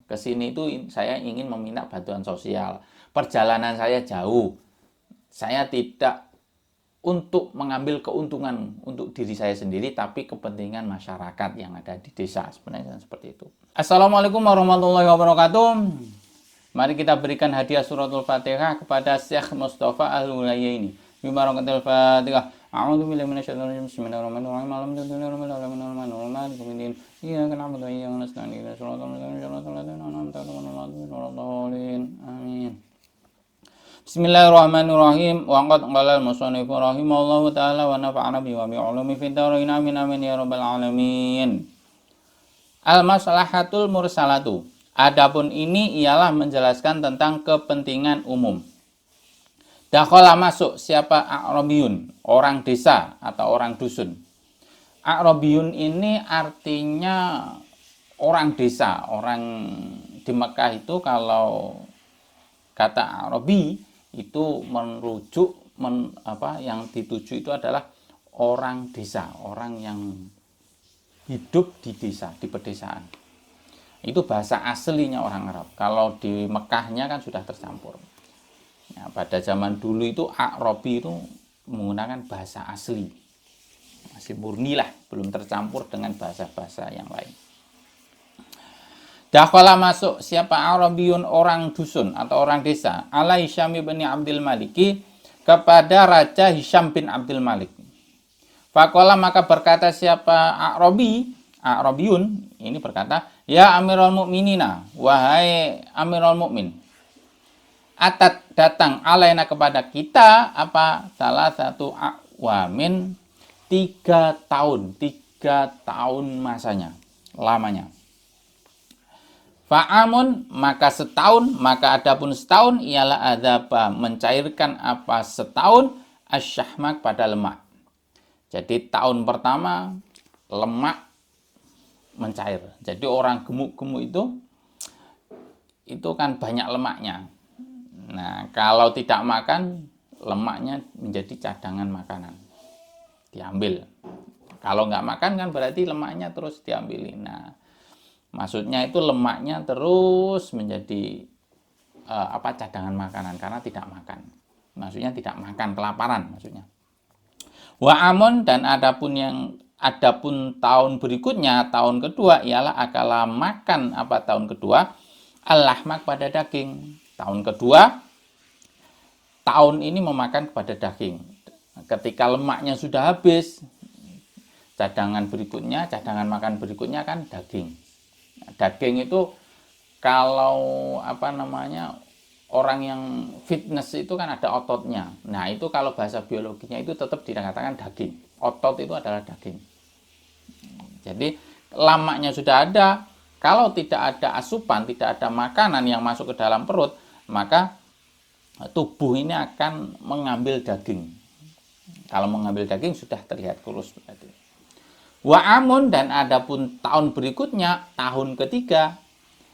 Ke sini itu saya ingin meminta bantuan sosial. Perjalanan saya jauh. Saya tidak untuk mengambil keuntungan untuk diri saya sendiri, tapi kepentingan masyarakat yang ada di desa. Sebenarnya seperti itu. Assalamualaikum warahmatullahi wabarakatuh. Mari kita berikan hadiah suratul Fatihah kepada Syekh Mustafa Al-Hulayni. Bimarakatil Fatihah. A'udzu billahi minasyaitonir rajim. Bismillahirrahmanirrahim. Alhamdulillahi alamin. Iyyaka na'budu wa iyyaka nasta'in. Ihdinas siratal mustaqim. Amin. Bismillahirrahmanirrahim. Wa qad qala al-musannif rahimahullahu taala wa nafa'ana bi wa bi ulumi fid dharain amin amin ya rabbal alamin. Al-maslahatul mursalatu. Adapun ini ialah menjelaskan tentang kepentingan umum. Dakhala masuk siapa A'rabiyun, orang desa atau orang dusun. A'rabiyun ini artinya orang desa, orang di Mekah itu kalau kata Arabi itu merujuk yang dituju itu adalah orang desa, orang yang hidup di desa, di pedesaan. Itu bahasa aslinya orang Arab. Kalau di Mekahnya kan sudah tercampur. Ya, pada zaman dulu itu Arabi itu menggunakan bahasa asli. Masih murni lah, belum tercampur dengan bahasa-bahasa yang lain. Dakhala masuk siapa Arabiyun, orang dusun atau orang desa, ala Hisyam bin Abdul Maliki, kepada Raja Hisyam bin Abdul Malik. Faqala maka berkata siapa Arabiyun ini berkata, ya Amirul Mukminina, wahai Amirul Mukmin, atat datang alaina kepada kita apa salah satu awamin 3 tahun masanya, lamanya. Fa'amun maka setahun, maka adapun setahun ialah adzaba mencairkan apa setahun asyahmak pada lemak. Jadi tahun pertama lemak mencair. Jadi orang gemuk-gemuk itu kan banyak lemaknya. Nah, kalau tidak makan, lemaknya menjadi cadangan makanan. Diambil. Kalau nggak makan kan berarti lemaknya terus diambilin. Nah, maksudnya itu lemaknya terus menjadi cadangan makanan karena tidak makan. Maksudnya tidak makan, kelaparan maksudnya. Wa amun dan adapun tahun berikutnya, tahun kedua ialah akala makan apa tahun kedua al-lahmak pada daging. Tahun kedua, tahun ini memakan kepada daging. Ketika lemaknya sudah habis, cadangan makan berikutnya kan daging. Daging itu kalau orang yang fitness itu kan ada ototnya. Nah, itu kalau bahasa biologinya itu tetap dikatakan daging. Otot itu adalah daging. Jadi lemaknya sudah ada. Kalau tidak ada asupan, tidak ada makanan yang masuk ke dalam perut, maka tubuh ini akan mengambil daging. Kalau mengambil daging sudah terlihat kurus berarti. Wa amun dan adapun tahun berikutnya, tahun ketiga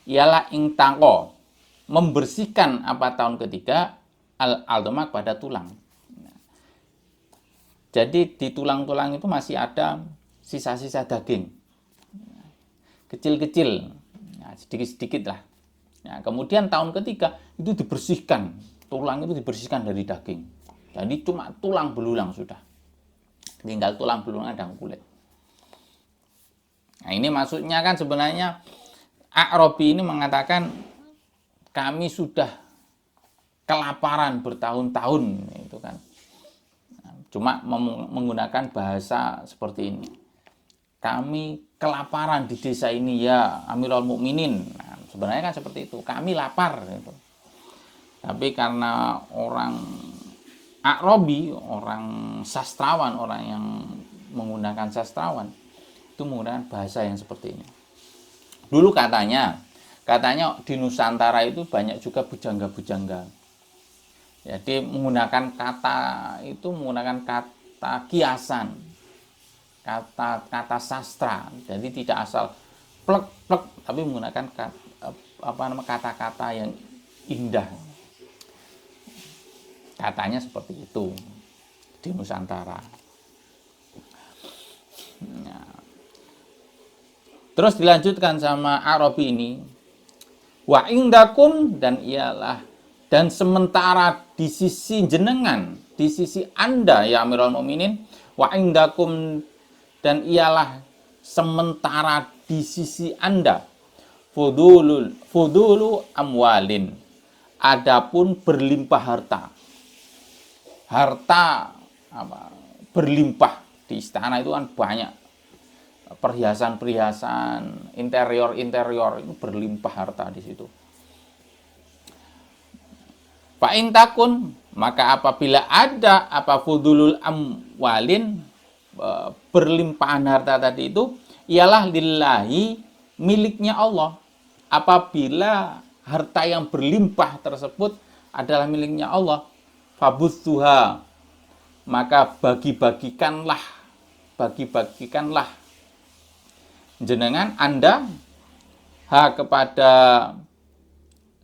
ialah ingtangko, membersihkan apa tahun ketiga al-aldomak pada tulang. Jadi di tulang-tulang itu masih ada sisa-sisa daging, kecil-kecil, sedikit-sedikit lah. Nah, kemudian tahun ketiga itu dibersihkan, tulang itu dibersihkan dari daging. Jadi cuma tulang belulang sudah, tinggal tulang belulang dan kulit. Nah, ini maksudnya kan sebenarnya A'rabi ini mengatakan kami sudah kelaparan bertahun-tahun itu kan. Cuma menggunakan bahasa seperti ini. Kami kelaparan di desa ini ya Amirul Mukminin. Nah, sebenarnya kan seperti itu. Kami lapar gitu. Tapi karena orang A'rabi, orang sastrawan, orang yang menggunakan sastrawan itu menggunakan bahasa yang seperti ini. Dulu katanya di Nusantara itu banyak juga bujangga-bujangga. Jadi menggunakan kata kiasan, kata sastra. Jadi tidak asal plek-plek, tapi menggunakan kata-kata yang indah. Katanya seperti itu di Nusantara. Nah, terus dilanjutkan sama Arabi ini. Wa indakum, dan sementara di sisi jenengan, di sisi Anda ya Amirul Mukminin, wa indakum, dan ialah sementara di sisi Anda, fudulu amwalin, adapun berlimpah harta. Harta berlimpah di istana itu kan banyak perhiasan-perhiasan, interior itu berlimpah harta di situ. Fa in takun, maka apabila ada fudulul amwalin, berlimpahan harta tadi itu, ialah lillahi, miliknya Allah. Apabila harta yang berlimpah tersebut adalah miliknya Allah, fabuthuha, maka bagi-bagikanlah jenengan Anda kepada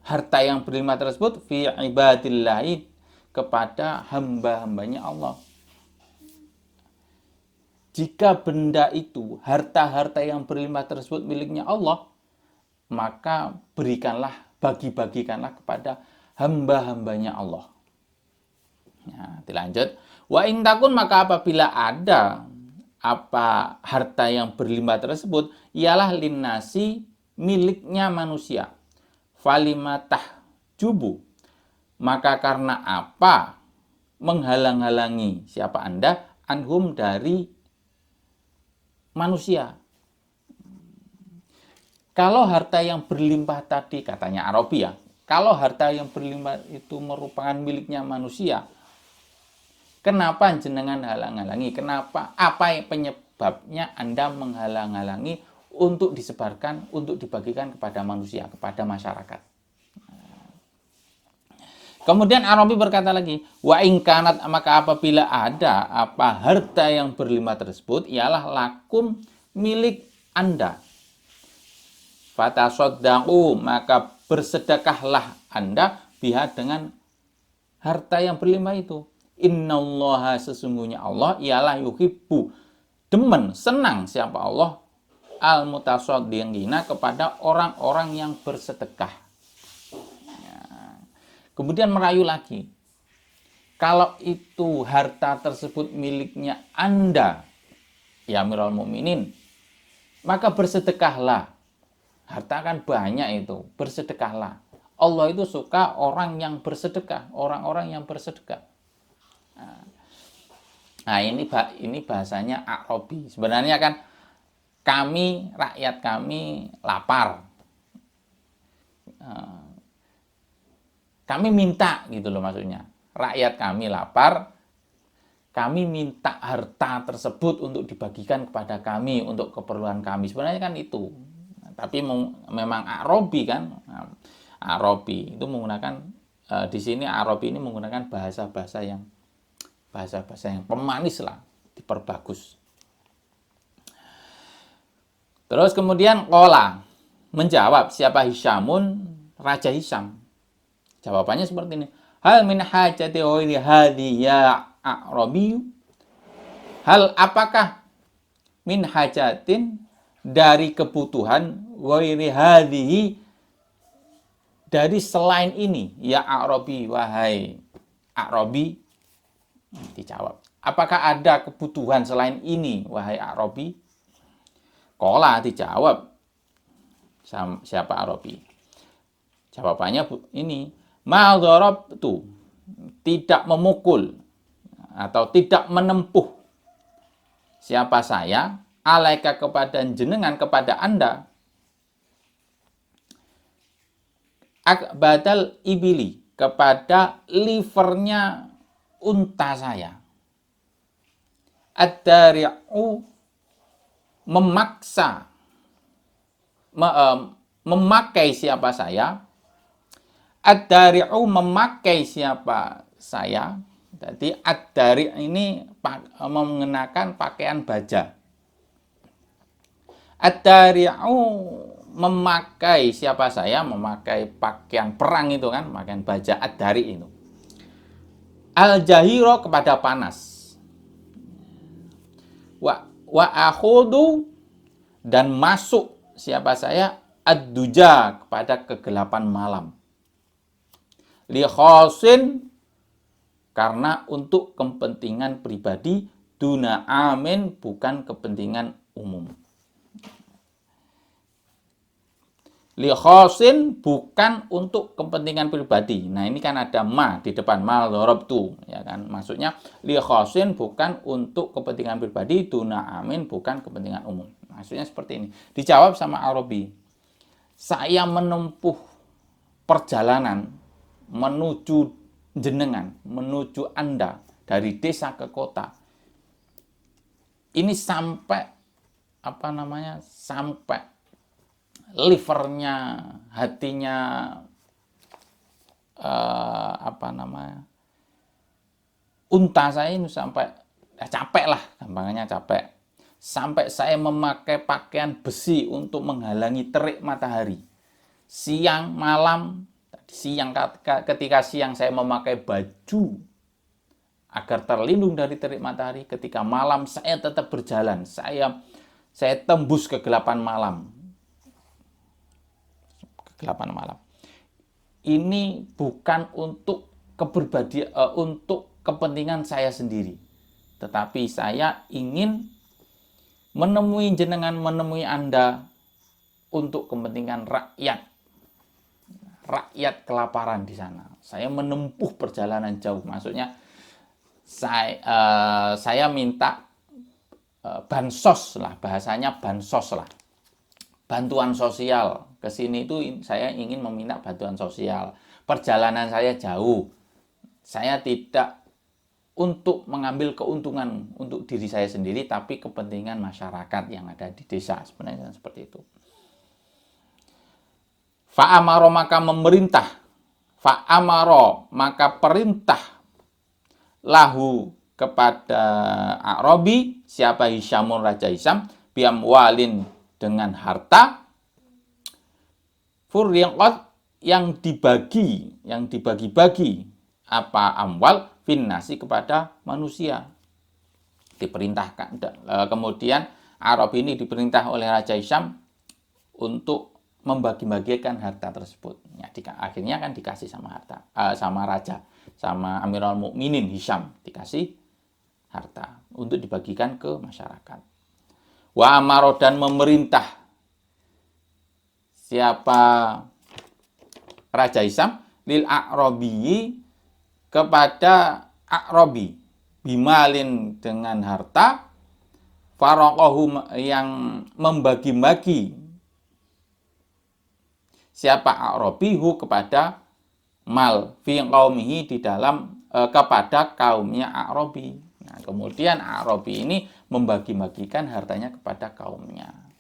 harta yang berlimpah tersebut fi ibadillahi, kepada hamba-hambanya Allah. Jika benda itu, harta-harta yang berlimpah tersebut miliknya Allah, maka bagi-bagikanlah kepada hamba-hambanya Allah. Nah, dilanjut. Wa in takun, maka apabila ada harta yang berlimpah tersebut, ialah linnasi, miliknya manusia. Falimatah jubu, maka karena apa menghalang-halangi siapa Anda, anhum, dari manusia. Kalau harta yang berlimpah tadi, katanya Arabi ya, kalau harta yang berlimpah itu merupakan miliknya manusia, kenapa jenengan halang-halangi? Kenapa? Apa yang penyebabnya Anda menghalang-halangi untuk disebarkan, untuk dibagikan kepada manusia, kepada masyarakat? Kemudian Arabi berkata lagi, wa in kanat, maka apabila ada harta yang berlimpah tersebut, ialah lakum, milik Anda. Fatasaddaqu, maka bersedekahlah Anda biha, dengan harta yang berlimpah itu. Innallaha, sesungguhnya Allah, ialah yuhibbu, demen, senang siapa Allah, al-mutasaddiqina, kepada orang-orang yang bersedekah. Kemudian merayu lagi, kalau itu harta tersebut miliknya Anda ya Amirul Mukminin, maka bersedekahlah. Harta kan banyak itu, bersedekahlah. Allah itu suka orang yang bersedekah, orang-orang yang bersedekah. Nah, ini bahasanya Arabi. Sebenarnya kan rakyat kami lapar. Kami minta gitu loh maksudnya. Rakyat kami lapar, kami minta harta tersebut untuk dibagikan kepada kami, untuk keperluan kami. Sebenarnya kan itu. Tapi memang Arabi kan. Arabi itu menggunakan, di sini Arabi ini menggunakan bahasa-bahasa yang pemanis lah, diperbagus. Terus kemudian qala, menjawab siapa Hisyamun, Raja Hisyam. Jawabannya seperti ini. Hal min hajati ghairi hadhi ya Arabi? Hal apakah min hajatin, dari kebutuhan, ghairi hadhihi, dari selain ini, ya Arabi, wahai Arabi? Dijawab, apakah ada kebutuhan selain ini, wahai Arabi? Qala, dijawab siapa Arabi. Jawabannya ini, ma darabtu, tidak memukul atau tidak menempuh siapa saya, alaika, kepada jenengan, kepada Anda, akbadal ibili, kepada livernya unta saya, ad-dari'u, memaksa, memakai siapa saya, ad-dari'u, memakai siapa saya. Jadi ad-dari' ini mengenakan pakaian baja. Ad-dari'u, memakai siapa saya, memakai pakaian perang itu kan, pakaian baja, ad-dari' itu. Al-jahiro, kepada panas. Wa akhudu, dan masuk siapa saya, ad-duja, kepada kegelapan malam. Li khosin, karena untuk kepentingan pribadi, duna amin, bukan kepentingan umum. Li khosin, bukan untuk kepentingan pribadi. Nah, ini kan ada ma di depan, mal dorobtu, ya kan? Maksudnya li khosin, bukan untuk kepentingan pribadi, duna amin, bukan kepentingan umum. Maksudnya seperti ini. Dijawab sama Arabi. Saya menempuh perjalanan menuju jenengan, menuju Anda dari desa ke kota. Ini sampai sampai livernya, hatinya unta saya ini sampai capek lah, gampangnya capek. Sampai saya memakai pakaian besi untuk menghalangi terik matahari. Siang, malam, ketika siang saya memakai baju agar terlindung dari terik matahari. Ketika malam saya tetap berjalan. Saya tembus kegelapan malam. Kegelapan malam. Ini bukan untuk untuk kepentingan saya sendiri. Tetapi saya ingin menemui jenengan, menemui Anda untuk kepentingan rakyat. Rakyat kelaparan di sana. Saya menempuh perjalanan jauh. Maksudnya saya minta bansos lah, bahasanya bansos lah. Bantuan sosial. Ke sini itu saya ingin meminta bantuan sosial. Perjalanan saya jauh. Saya tidak untuk mengambil keuntungan untuk diri saya sendiri, tapi kepentingan masyarakat yang ada di desa. Sebenarnya seperti itu. Fa'amaro, maka memerintah. Fa'amaro, maka perintah. Lahu, kepada A'rabi, siapa Hisyamun, Raja Hisyam, biamwalin, dengan harta. Furriqat, yang dibagi-bagi. Apa amwal, finnasi, kepada manusia. Diperintahkan. Kemudian A'rabi ini diperintah oleh Raja Hisyam untuk membagi-bagikan harta tersebut. Ya, akhirnya kan dikasih sama raja, sama Amirul Mukminin Hisyam, dikasih harta untuk dibagikan ke masyarakat. Wa amaro, dan memerintah. Siapa Raja Hisyam? Lil A'rabi, kepada A'rabi, bimalin, dengan harta, faraqahu, yang membagi-bagi. Siapa A'rabihu, kepada mal, fi qaumihi, di dalam kepada kaumnya A'rabi. Nah, kemudian A'rabi ini membagi-bagikan hartanya kepada kaumnya.